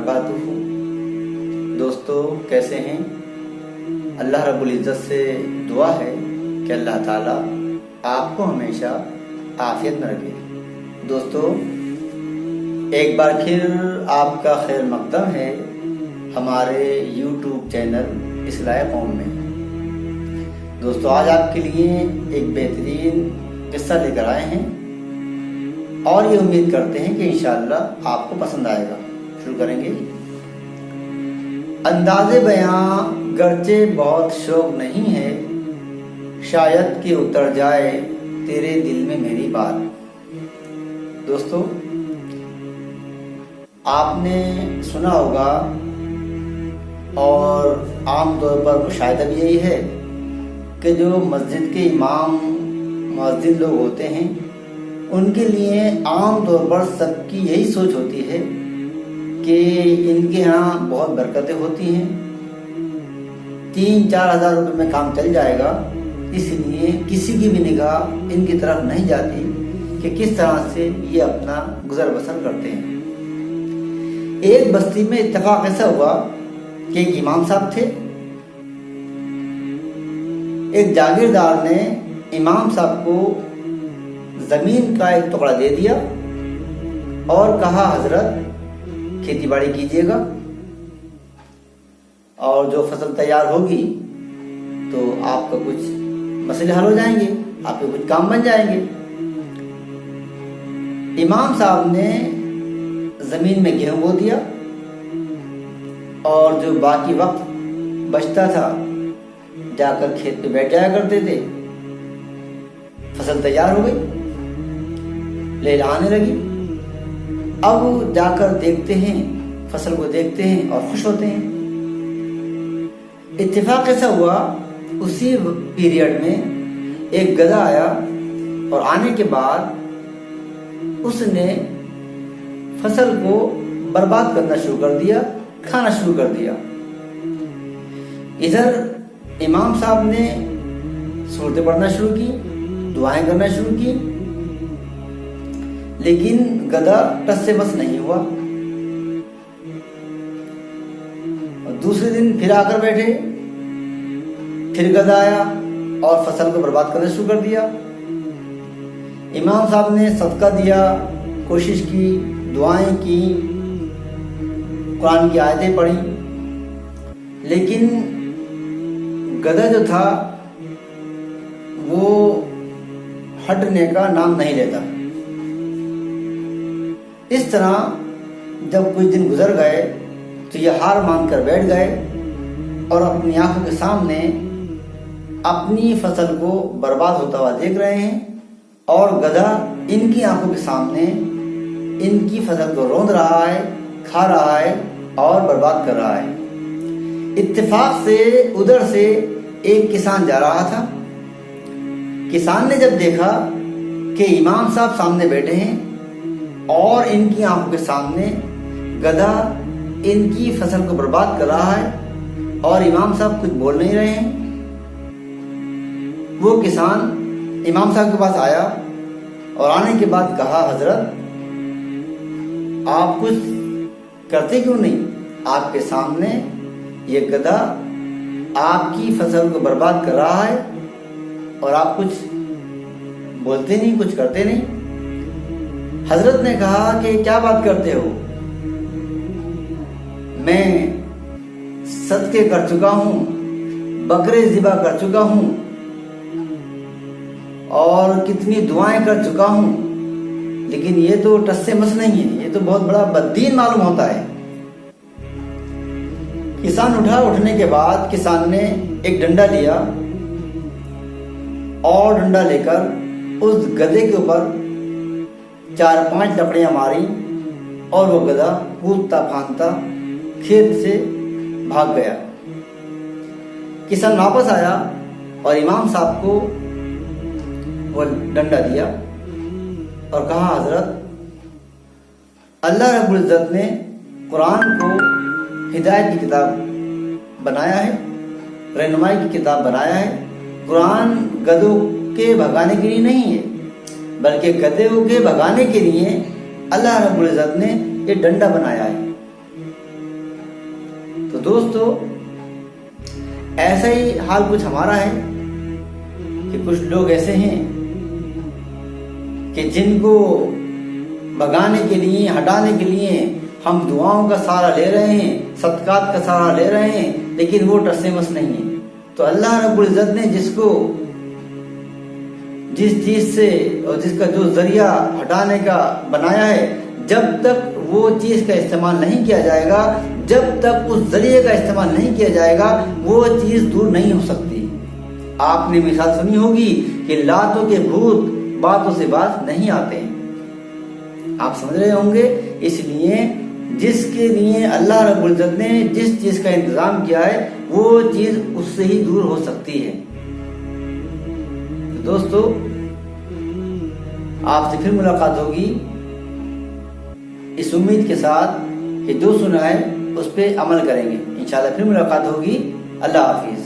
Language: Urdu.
وبرکاتہ۔ دوستو کیسے ہیں؟ اللہ رب العزت سے دعا ہے کہ اللہ تعالیٰ آپ کو ہمیشہ عافیت میں رکھے۔ دوستو ایک بار پھر آپ کا خیر مقدم ہے ہمارے یوٹیوب چینل اصلاح قوم میں۔ دوستو آج آپ کے لیے ایک بہترین قصہ لے کر آئے ہیں اور یہ امید کرتے ہیں کہ انشاءاللہ آپ کو پسند آئے گا۔ شروع کریں گے۔ انداز بیاں گرچہ بہت شوق نہیں ہے، شاید کہ اتر جائے تیرے دل میں میری بات۔ دوستو آپ نے سنا ہوگا اور عام طور پر مشاہدہ بھی یہی ہے کہ جو مسجد کے امام مؤذن لوگ ہوتے ہیں ان کے لیے عام طور پر سب کی یہی سوچ ہوتی ہے کہ ان کے ہاں بہت برکتیں ہوتی ہیں، 3-4 ہزار روپے میں کام چل جائے گا، اس لیے کسی کی بھی نگاہ ان کی طرف نہیں جاتی کہ کس طرح سے یہ اپنا گزر بسر کرتے ہیں۔ ایک بستی میں اتفاق ایسا ہوا کہ ایک امام صاحب تھے۔ ایک جاگیردار نے امام صاحب کو زمین کا ایک ٹکڑا دے دیا اور کہا حضرت کھیتی باڑی کیجیے گا اور جو فصل تیار ہوگی تو آپ کا کچھ مسئلے حل ہو جائیں گے، آپ کے کچھ کام بن جائیں گے۔ امام صاحب نے زمین میں گیہوں بو دیا اور جو باقی وقت بچتا تھا جا کر کھیت پہ بیٹھ جایا کرتے تھے۔ فصل تیار ہو گئی، لیل آنے لگی، اب جا کر دیکھتے ہیں، فصل کو دیکھتے ہیں اور خوش ہوتے ہیں۔ اتفاق ایسا ہوا اسی پیریڈ میں ایک گدھا آیا اور آنے کے بعد اس نے فصل کو برباد کرنا شروع کر دیا، کھانا شروع کر دیا۔ ادھر امام صاحب نے سورتیں پڑھنا شروع کی، دعائیں کرنا شروع کی، لیکن گدھا ٹس سے بس نہیں ہوا۔ اور دوسرے دن پھر آ کر بیٹھے، پھر گدھا آیا اور فصل کو برباد کرنا شروع کر دیا۔ امام صاحب نے صدقہ دیا، کوشش کی، دعائیں کی، قرآن کی آیتیں پڑھی، لیکن گدھا جو تھا وہ ہٹنے کا نام نہیں لیتا۔ اس طرح جب کچھ دن گزر گئے تو یہ ہار مان کر بیٹھ گئے اور اپنی آنکھوں کے سامنے اپنی فصل کو برباد ہوتا ہوا دیکھ رہے ہیں اور گدھا ان کی آنکھوں کے سامنے ان کی فصل کو روند رہا ہے، کھا رہا ہے اور برباد کر رہا ہے۔ اتفاق سے ادھر سے ایک کسان جا رہا تھا۔ کسان نے جب دیکھا کہ امام صاحب سامنے بیٹھے ہیں اور ان کی آنکھوں کے سامنے گدھا ان کی فصل کو برباد کر رہا ہے اور امام صاحب کچھ بول نہیں رہے ہیں، وہ کسان امام صاحب کے پاس آیا اور آنے کے بعد کہا حضرت آپ کچھ کرتے کیوں نہیں؟ آپ کے سامنے یہ گدھا آپ کی فصل کو برباد کر رہا ہے اور آپ کچھ بولتے نہیں، کچھ کرتے نہیں۔ حضرت نے کہا کہ کیا بات کرتے ہو؟ میں صدقے کر چکا ہوں، بکرے ذبح کر چکا ہوں اور کتنی دعائیں کر چکا ہوں، لیکن یہ تو ٹس سے مس نہیں ہے، یہ تو بہت بڑا بددین معلوم ہوتا ہے۔ کسان اٹھنے کے بعد کسان نے ایک ڈنڈا لیا اور ڈنڈا لے کر اس گدھے کے اوپر 4-5 لکڑیاں ماری اور وہ گدھا کودتا پھاندتا کھیت سے بھاگ گیا۔ کسان واپس آیا اور امام صاحب کو وہ ڈنڈا دیا اور کہا حضرت اللہ رب العزت نے قرآن کو ہدایت کی کتاب بنایا ہے، رہنمائی کی کتاب بنایا ہے۔ قرآن گدھوں کے بھگانے کے لیے نہیں ہے، بلکہ گدھوں کے بھگانے کے لیے اللہ رب العزت نے یہ ڈنڈا بنایا ہے۔ دوستو ایسا ہی حال کچھ ہمارا ہے کہ کچھ لوگ ایسے ہیں کہ جن کو بھگانے کے لیے، ہٹانے کے لیے ہم دعاؤں کا سہارا لے رہے ہیں، صدقات کا سہارا لے رہے ہیں، لیکن وہ ٹس مس نہیں ہے۔ تو اللہ رب العزت نے جس چیز سے اور جس کا جو ذریعہ ہٹانے کا بنایا ہے، جب تک وہ چیز کا استعمال نہیں کیا جائے گا، جب تک اس ذریعے کا استعمال نہیں کیا جائے گا، وہ چیز دور نہیں ہو سکتی۔ آپ نے مثال سنی ہوگی کہ لاتوں کے بھوت باتوں سے باز نہیں آتے، آپ سمجھ رہے ہوں گے۔ اس لیے جس کے لیے اللہ رب العزت نے جس چیز کا انتظام کیا ہے، وہ چیز اس سے ہی دور ہو سکتی ہے۔ دوستو آپ سے پھر ملاقات ہوگی اس امید کے ساتھ کہ جو سنا ہے اس پہ عمل کریں گے۔ انشاءاللہ پھر ملاقات ہوگی۔ اللہ حافظ۔